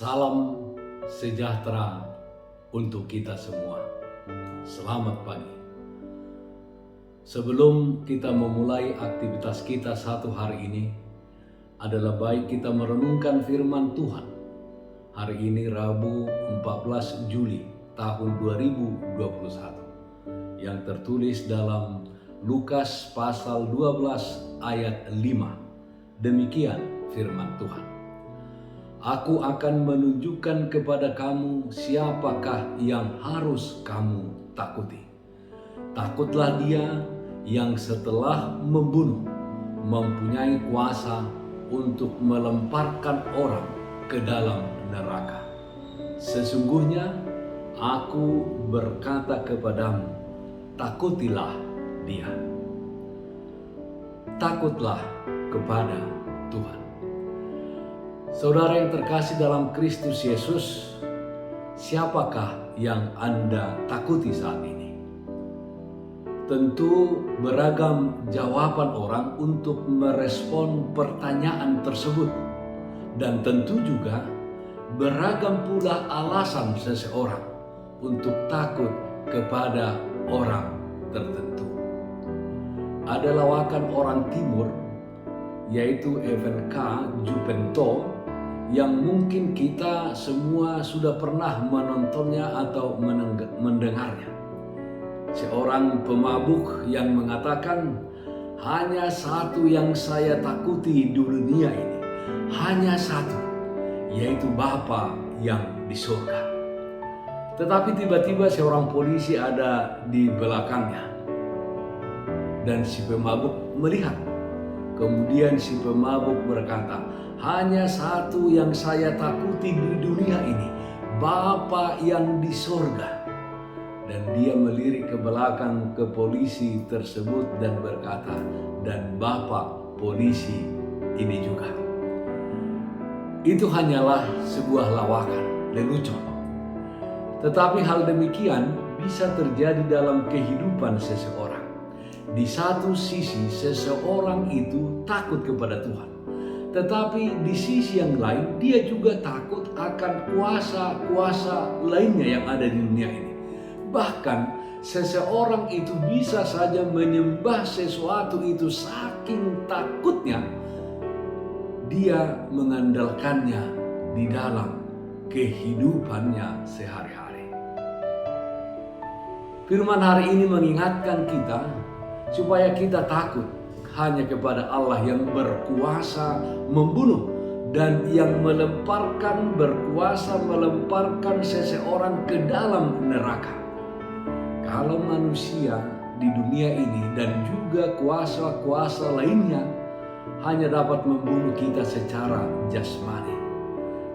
Salam sejahtera untuk kita semua. Selamat pagi. Sebelum kita memulai aktivitas kita satu hari ini, adalah baik kita merenungkan firman Tuhan. Hari ini Rabu 14 Juli tahun 2021 yang tertulis dalam Lukas pasal 12 ayat 5. Demikian firman Tuhan. Aku akan menunjukkan kepada kamu siapakah yang harus kamu takuti. Takutlah dia yang setelah membunuh mempunyai kuasa untuk melemparkan orang ke dalam neraka. Sesungguhnya aku berkata kepadamu, takutilah dia. Takutlah kepada Tuhan. Saudara yang terkasih dalam Kristus Yesus, siapakah yang Anda takuti saat ini? Tentu beragam jawaban orang untuk merespon pertanyaan tersebut. Dan tentu juga beragam pula alasan seseorang untuk takut kepada orang tertentu. Ada lawakan orang timur, yaitu Evan K. Jupento, yang mungkin kita semua sudah pernah menontonnya atau mendengarnya. Seorang pemabuk yang mengatakan, hanya satu yang saya takuti di dunia ini, hanya satu, yaitu Bapa yang di surga. Tetapi tiba-tiba seorang polisi ada di belakangnya, dan si pemabuk melihat. Kemudian si pemabuk berkata, hanya satu yang saya takuti di dunia ini, Bapa yang di sorga. Dan dia melirik ke belakang ke polisi tersebut dan berkata, dan Bapa polisi ini juga. Itu hanyalah sebuah lawakan, lelucon. Tetapi hal demikian bisa terjadi dalam kehidupan seseorang. Di satu sisi seseorang itu takut kepada Tuhan. Tetapi di sisi yang lain dia juga takut akan kuasa-kuasa lainnya yang ada di dunia ini. Bahkan seseorang itu bisa saja menyembah sesuatu itu saking takutnya dia mengandalkannya di dalam kehidupannya sehari-hari. Firman hari ini mengingatkan kita supaya kita takut hanya kepada Allah yang berkuasa membunuh dan yang berkuasa melemparkan seseorang ke dalam neraka. Kalau manusia di dunia ini dan juga kuasa-kuasa lainnya hanya dapat membunuh kita secara jasmani,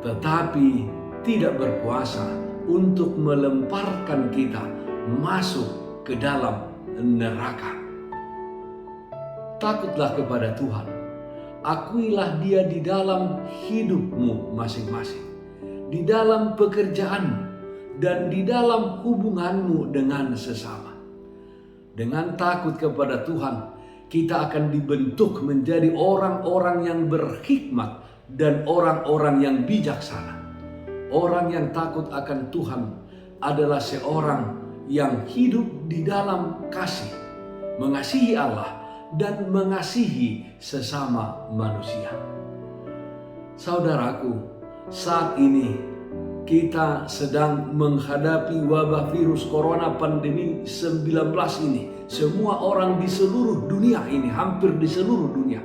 tetapi tidak berkuasa untuk melemparkan kita masuk ke dalam neraka. Takutlah kepada Tuhan. Akuilah dia di dalam hidupmu masing-masing. Di dalam pekerjaanmu. Dan di dalam hubunganmu dengan sesama. Dengan takut kepada Tuhan, kita akan dibentuk menjadi orang-orang yang berhikmat dan orang-orang yang bijaksana. Orang yang takut akan Tuhan adalah seorang yang hidup di dalam kasih, mengasihi Allah, dan mengasihi sesama manusia. Saudaraku, saat ini kita sedang menghadapi wabah virus corona pandemi 19 ini. Semua orang di seluruh dunia ini, hampir di seluruh dunia.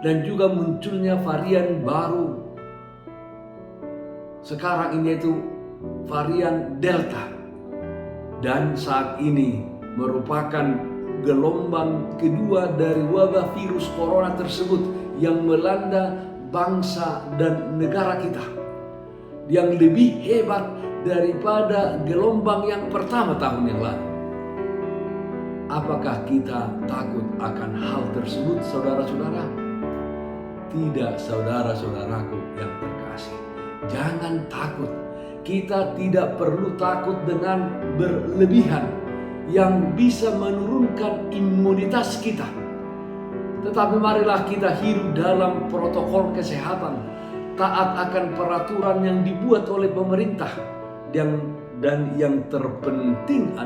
Dan juga munculnya varian baru. Sekarang ini itu varian Delta. Dan saat ini merupakan gelombang kedua dari wabah virus corona tersebut yang melanda bangsa dan negara kita, yang lebih hebat daripada gelombang yang pertama tahun yang lalu. Apakah kita takut akan hal tersebut, saudara-saudara? Tidak, saudara-saudaraku yang terkasih. Jangan takut. Kita tidak perlu takut dengan berlebihan yang bisa menurunkan imunitas kita. Tetapi marilah kita hidup dalam protokol kesehatan taat akan peraturan yang dibuat oleh pemerintah, dan yang terpenting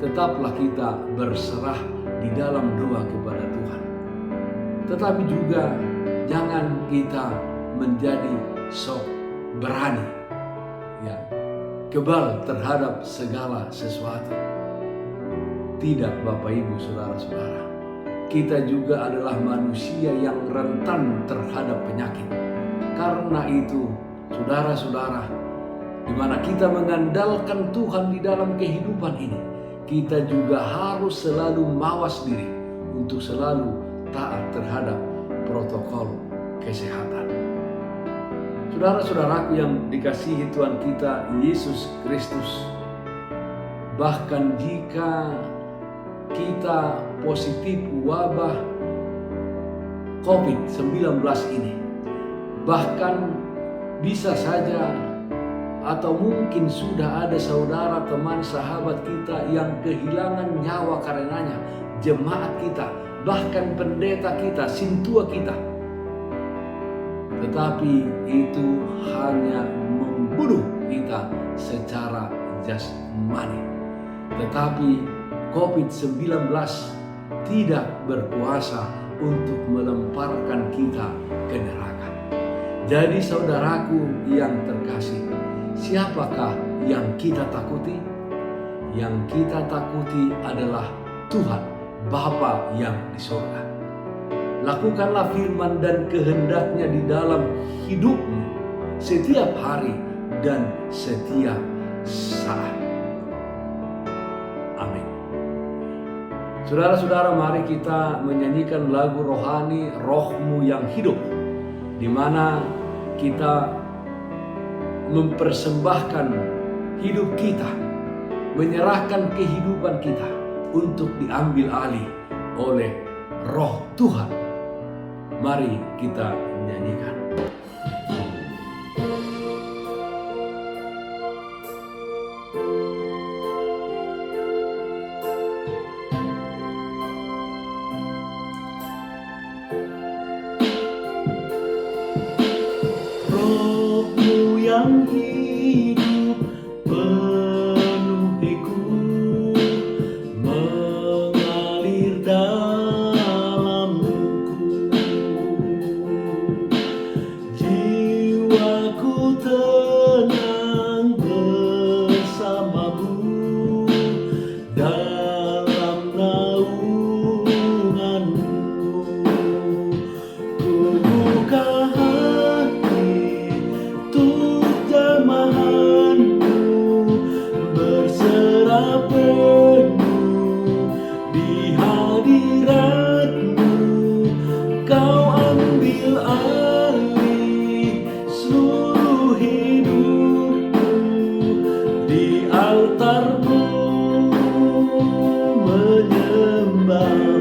tetaplah kita berserah di dalam doa kepada Tuhan. Tetapi juga jangan kita menjadi sok berani, ya, kebal terhadap segala sesuatu. Tidak, Bapak Ibu, saudara-saudara. Kita juga adalah manusia yang rentan terhadap penyakit. Karena itu, saudara-saudara, di mana kita mengandalkan Tuhan di dalam kehidupan ini, kita juga harus selalu mawas diri untuk selalu taat terhadap protokol kesehatan. Saudara-saudaraku yang dikasihi Tuhan kita Yesus Kristus, bahkan jika kita positif wabah COVID-19 ini, bahkan bisa saja atau mungkin sudah ada saudara, teman, sahabat kita yang kehilangan nyawa karenanya, jemaat kita, bahkan pendeta kita, sintua kita. Tetapi itu hanya membunuh kita secara jasmani. Tetapi COVID-19 tidak berkuasa untuk melemparkan kita ke neraka. Jadi saudaraku yang terkasih, siapakah yang kita takuti? Yang kita takuti adalah Tuhan, Bapa yang di surga. Lakukanlah firman dan kehendaknya di dalam hidupmu setiap hari dan setiap saat. Amin. Saudara-saudara, mari kita menyanyikan lagu rohani Rohmu yang Hidup, di mana kita mempersembahkan hidup kita, menyerahkan kehidupan kita untuk diambil alih oleh Roh Tuhan. Mari kita nyanyikan. Rohmu yang hidup penuhiku, mengalir dalamku. Jiwaku tenang bersamamu dalam naunganmu. Ku buka berserah penuh di hadiratmu. Kau ambil alih seluruh hidupku, di altarmu menyembahmu.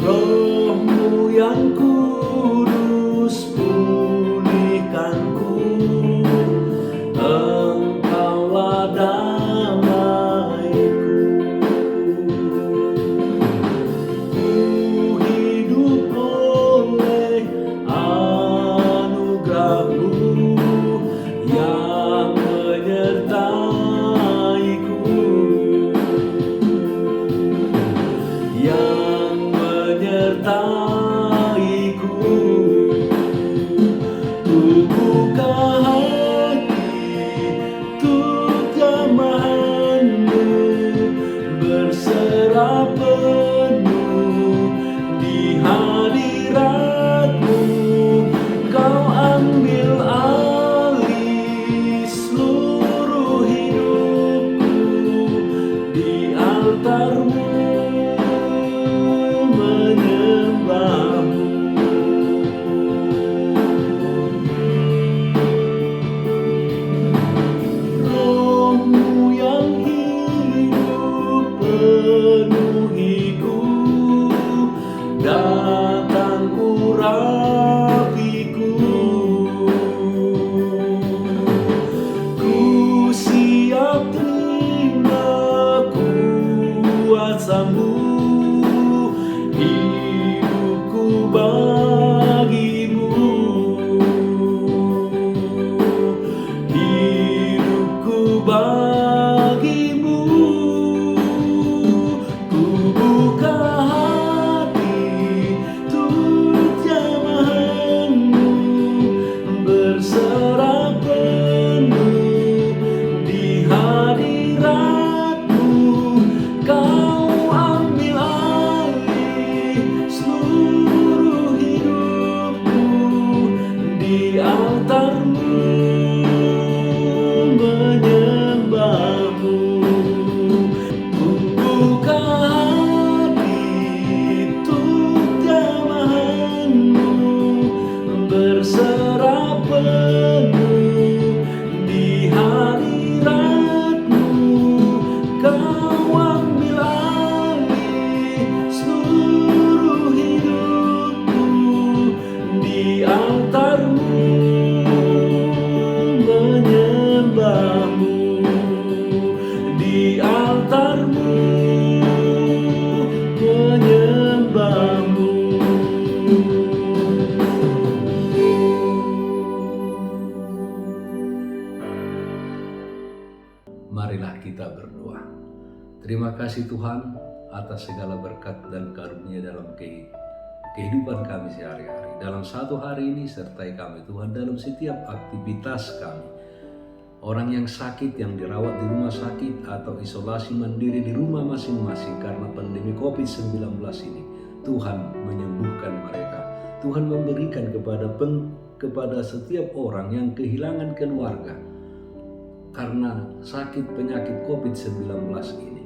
Rohmu yang kudus pulihkanku, Engkaulah damaiku. Ku hidup oleh anugerah-Mu yang menyertaiku, yang menyertaiku. Ku buka hati untuk jamahan-Mu, berserah penuh di hadirat-Mu. Kau ambil alih seluruh hidupku, di altar-Mu menyembahmu. Rohmu yang hidup penuhi kuasamu, hidupku bagimu, hidupku bagimu. Ku buka hati turut jamahanmu, berserah penuh di hadiratmu. Kau ambil alih seluruh hidupku, di altarmu menyembahmu. Ku buka hati untuk jamahanmu, berserah penuh di hadiratmu. Kau ambil alih seluruh hidupku, di altarmu menyembahmu, di altarmu menyembahmu. Marilah kita berdoa. Terima kasih Tuhan atas segala berkat dan karunia dalam kehidupan kami sehari-hari. Dalam satu hari ini sertai kami Tuhan dalam setiap aktivitas kami. Orang yang sakit, yang dirawat di rumah sakit atau isolasi mandiri di rumah masing-masing karena pandemi COVID-19 ini, Tuhan menyembuhkan mereka. Tuhan memberikan kepada setiap orang yang kehilangan keluarga karena sakit penyakit COVID-19 ini.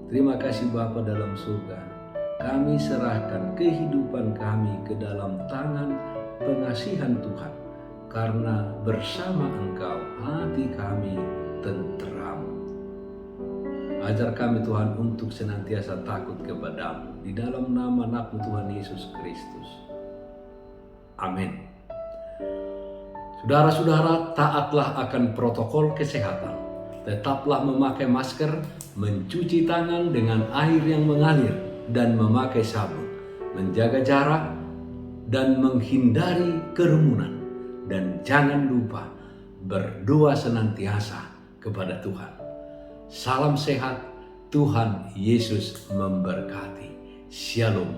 Terima kasih Bapa dalam surga. Kami serahkan kehidupan kami ke dalam tangan pengasihan Tuhan. Karena bersama Engkau hati kami tenteram. Ajar kami Tuhan untuk senantiasa takut kepadamu. Di dalam nama anak-Mu Tuhan Yesus Kristus. Amin. Saudara-saudara, taatlah akan protokol kesehatan. Tetaplah memakai masker, mencuci tangan dengan air yang mengalir, dan memakai sabun, menjaga jarak, dan menghindari kerumunan. Dan jangan lupa berdoa senantiasa kepada Tuhan. Salam sehat, Tuhan Yesus memberkati. Shalom.